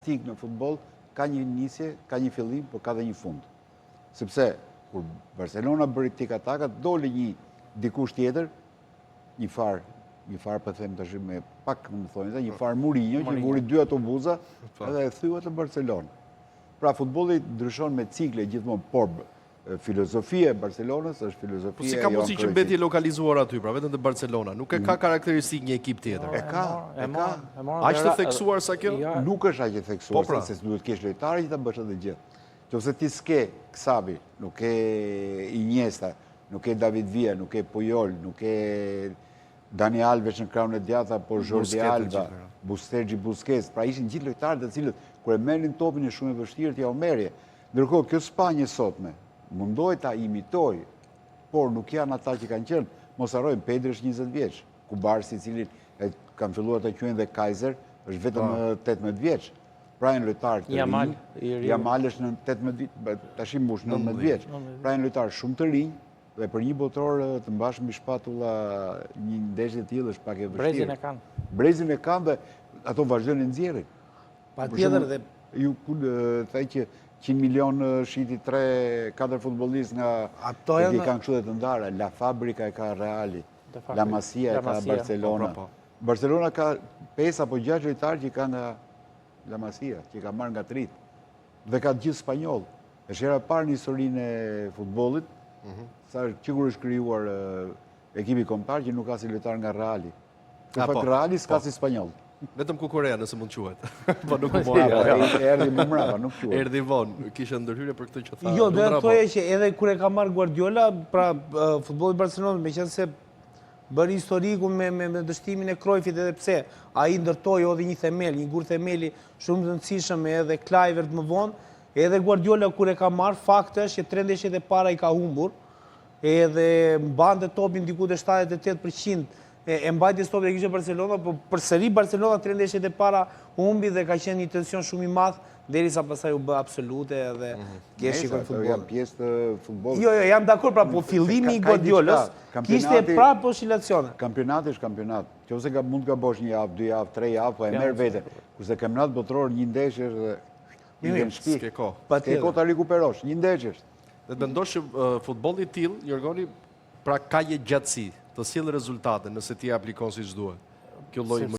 Tik në futbol ka një nisje, ka një fillim, por ka dhe një fund. Sepse, kur Barcelona bëri tik-atakat, doli një dikush tjetër, një farë për them të shumë me pak më thonjë, një farë Mourinho, që vuri 2 autobuza edhe e thyua të Barcelona. Pra, futbolli ndryshon me cikle gjithmonë, por filozofia e Barcelonës është filozofia Po si ka mundësi që mbeti lokalizuar aty, pra vetëm të Barcelona, nuk e ka karakteristik një ekip tjetër. E ka. Aq të theksuar sa kjo? Nuk është aq e theksuar, se duhet kesh lojtarë që ta bësh atë gjë. Nëse ti s'ke Xavi, nuk ke Iniesta, nuk ke David Villa, nuk ke Puyol, nuk ke Dani Alves në krahun e djathta, por Jordi Alba, Busquets, pra ishin gjithë lojtarët të cilët kur e merrin topin e shumë e vështirë t'ia merrje. Ndërkohë kjo Spanjë sotme mundoj ta imitoj, por nuk janë ata që kanë qenë. Mos harrojmë, Pedri është 20 vjeç, Kubarsi i cili kanë filluar të quajnë dhe Kaiser, është vetëm 18 vjeç. Pra janë lojtarë të rinj. Yamal është në 18 vjeç, tash i mbush 19 vjeç. Pra janë lojtarë shumë të rinj dhe për një botror të mbash mbi shpatulla një ndeshje të tillë është pak e vështirë. Brezin e kanë. Brezin e kanë dhe ato vazhdojnë të nxjerrin. Patjetër dhe ju thaj që 100 milion shiti 3-4 futbollistë nga i kanë kështu dhe të ndara. La Fabrica e ka Reali, La Masia e ka Barcelona. Barcelona ka 5 apo 6 lojtarë që ka nga La Masia, që ka marrë nga Trit. Dhe ka gjithë spanjoll. Është hera e parë në historinë e futbollit, sa që kur është krijuar ekipi kombëtar që nuk ka si lojtar nga Reali. Në fakt Reali s'ka si spanjoll. Vetëm Kukurea nëse mund quhet. Po nuk u Erdhi më mbrapa, nuk quhet. Erdhi vonë, kishte ndërhyrje për këtë që tha. Jo, do të thoya që edhe kur e ka marrë Guardiola, pra futbolli i Barcelonës, meqense bëri historiku me dështimin e Cruyffit, edhe pse ai ndërtoi edhe një themel, një gur themeli shumë të rëndësishëm edhe Kluivert më vonë, edhe Guardiola kur e ka marrë, fakti është që 3 ndeshjet e para i ka humbur, edhe mbante topin diku te 78% e mbajtjes topit e kishte Barcelona, por përsëri Barcelona 3 ndeshjet e para humbi dhe ka qenë një tension shumë i madh derisa pastaj u bë absolute dhe ke shikoj futboll. Janë pjesë të futbollit. Jo, jam dakord, pra po fillimi i Guardiolës kishte prapë oscilacione. Kampionati është kampionat. Nëse mund të gabosh 1 javë, 2 javë, 3 javë, po e merr vete. Kurse kampionat botror një ndeshje është i vjen shtëpi. Ke kohë. Ke kohë ta rikuperosh, një ndeshje është. Dhe të mendosh që futbolli i tillë, Jorgoni, pra ka një gjatësi të sjellë rezultate nëse ti aplikon siç duhet. Kjo lloj